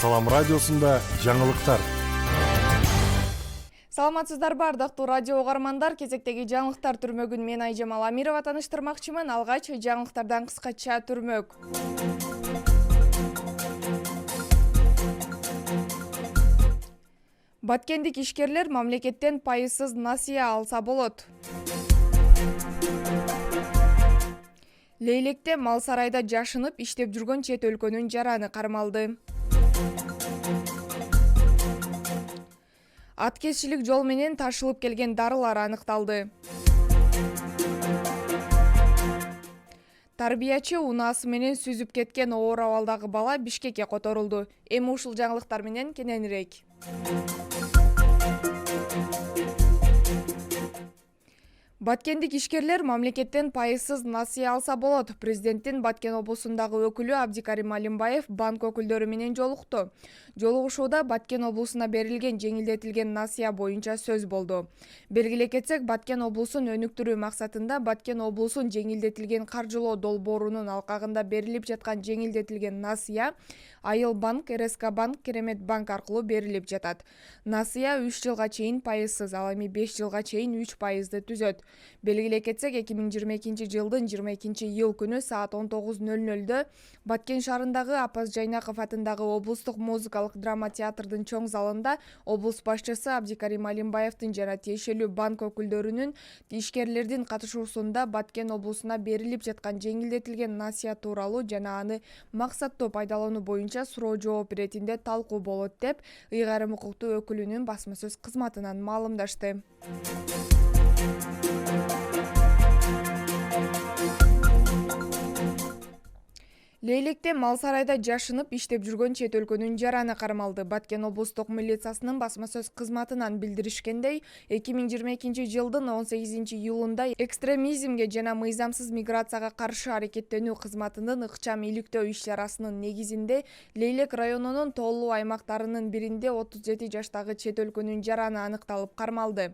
Салам радиосунда жаңылыктар. Саламатсыздарбы ардактуу радио угармандар, кезектеги жаңылыктар түрмөгүн мен Айжамал Амирова таныштырмакчымын. Алгач жаңылыктардан кыскача түрмөк. Баткендик ишкерлер мамлекеттен пайызсыз насыя алса болот. Лейлекте мал сарайда жашынып иштеп жүргөн чет өлкөнүн жараны кармалды. Аткезчилик жол менен ташылып келген дарылар аныкталды. Тарбиячы унаасы менен сүзүп кеткен оор абалдагы бала Бишкекке которулду. Эми ушул жаңылыктар менен кененирээк. Баткендик ишкерлер мамлекеттен пайызсыз насыя алса болот. Президенттин Баткен облусундагы өкүлү Абдикарим Алимбаев банк өкүлдөрү менен жолукту. Жолугушууда Баткен облусуна берилген жеңилдетилген насыя боюнча сөз болду. Белгилей кетсек, Баткен облусун өнүктүрүү максатында Баткен облусун жеңилдетилген каржылоо долбоорунун алкагында берилип жаткан жеңилдетилген насыя Айыл банк, РСК банк, Керемет банк аркылуу берилип жатат. Насыя 3 жылга чейин пайызсыз, ал эми 5 жылга чейин 3% түзөт. Белгилей кетсек, 2022 жылдын 22-iyul күнү саат 19:00-дө Баткен шаарындагы Апаз Жайнаков атындагы облустук музыкалык драма театрдын чоң залында облус башчысы Абдикарим Алимбаевдин жана тиешелүү банк өкүлдөрүнүн ишкерлердин катышуусунда Баткен облусуна берилип жаткан жеңилдетилген насыя тууралуу жана аны максаттуу пайдалануу боюнча суроо жооп иретинде талкуу болот деп ыйгарым укуктуу өкүлүнүн басма сөз кызматынан маалымдашты. Лейлекте мал сарайда жашынып иштеп жүргөн чет өлкөнүн жараны кармалды. Баткен облустук милициясынын басма сөз кызматынан билдиришкендей, 2022 жылдын 18-iyulунда экстремизмге жана мыйзамсыз миграцияга каршы аракеттенүү кызматынын ыкчам иликтөө иш-чарасынын негизинде Лейлек районунун тоолуу аймактарынын биринде 37 жаштагы чет өлкөнүн жараны аныкталып кармалды.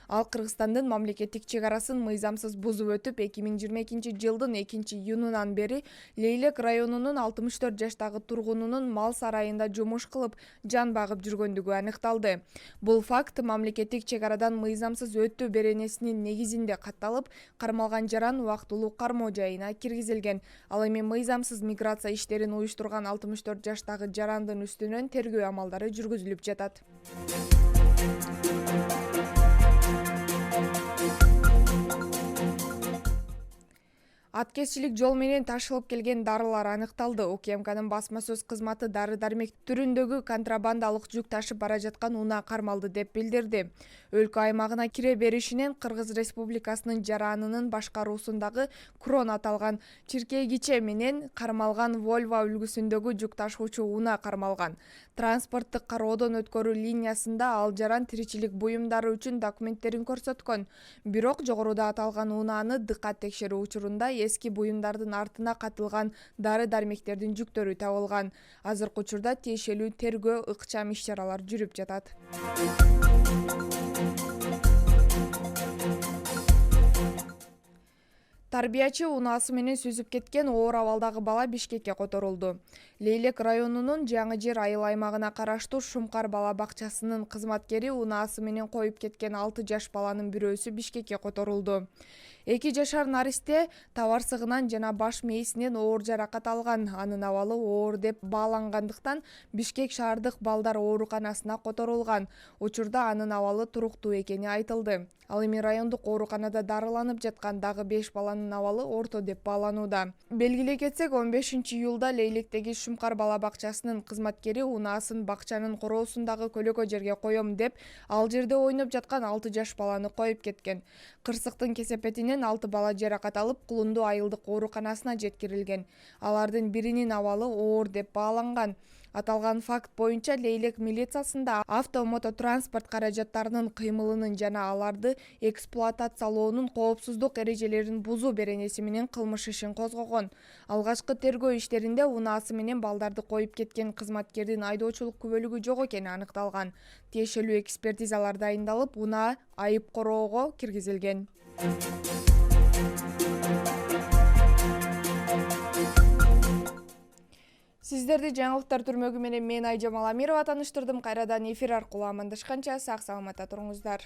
Ал Кыргызстандын мамлекеттик чек арасын мыйзамсыз бузуп өтүп, 2022 жылдын 2-июнунан бери Лейлек районунун 64 жаштагы тургунунун мал сарайында жумуш кылып, жан багып жүргөндүгү аныкталды. Бул факт мамлекеттик чек арадан мыйзамсыз өтүү беренесинин негизинде катталып, кармалган жаран убактылуу кармоо жайына киргизилген. Ал эми мыйзамсыз миграция иштерин уюштурган 64 жаштагы жарандын үстүнөн тергөө амалдары жүргүзүлүп жатат. Аткезчилик жол менен ташылып келген дарылар аныкталды. УКМКнын басма сөз кызматы дары-дармек түрүндөгү контрабандалык жүк ташып бара жаткан унаа кармалды деп билдирди. Өлкө аймагына кире беришинен Кыргыз Республикасынын жаранынын башкаруусундагы Крон аталган чиркейгиче менен кармалган Volvo үлгүсүндөгү жүк ташуучу унаа кармалган. Транспорттук кароодон өткөрүү линиясында ал жаран тиричилик буюмдары үчүн документтерин көрсөткөн. Бирок жогоруда аталган унааны дыккат текшерүү учурунда эски буюмдардын артына катылган дары-дармектердин жүктөрү табылган. Азыркы учурда тиешелүү тергөө ыкчам иш-чаралар жүрүп жатат. Тарбиячы унаасы менен сүзүп кеткен оор абалдагы бала Бишкекке которулду. Лейлек районунун Жаңы Жер айыл аймагына караштуу Шумкар бала бакчасынын кызматкери унаасы менен коюп кеткен 6 жаш баланын бирөөсү Бишкекке которулду. 2 жашар наристе табарсыгынан жана баш мээсинен оор жаракат алган. Анын абалы оор деп баалангандыктан Бишкек шаардык балдар ооруканасына которулган. Учурда анын абалы туруктуу экени айтылды. Ал эми райондук ооруканада дарыланып жаткан дагы 5 баланын абалы орто деп бааланууда. Белгилей кетсек, 15-iyulда Лейлектеги Шумкар бала бакчасынын кызматкери унаасын бакчанын короосундагы көлөкө жерге коем деп, ал жерде ойноп жаткан 6 жаш баланы коюп кеткен. Кырсыктын кесепетинен 6 бала жаракат алып, Кулунду айылдык ооруканасына жеткирилген. Алардын биринин абалы оор деп бааланган. Аталган факт боюнча Лейлек милициясында автомототранспорт каражаттарынын кыймылынын жана аларды эксплуатациялоонун коопсуздук эрежелерин бузуу беренеси менен кылмыш ишин козгогон. Алгачкы тергөө иштеринде унаасы менен балдарды коюп кеткен кызматкердин айдоочулук күбөлүгү жок экени аныкталган. Тиешелүү экспертизалар дайындалып, унаа айып короого киргизилген. Сиздерди жаңылыктар түрмөгү менен мен Айжамал Амирова тааныштырдым. Кайрадан эфир аркылуу амандашканча сак саламатта туруңуздар.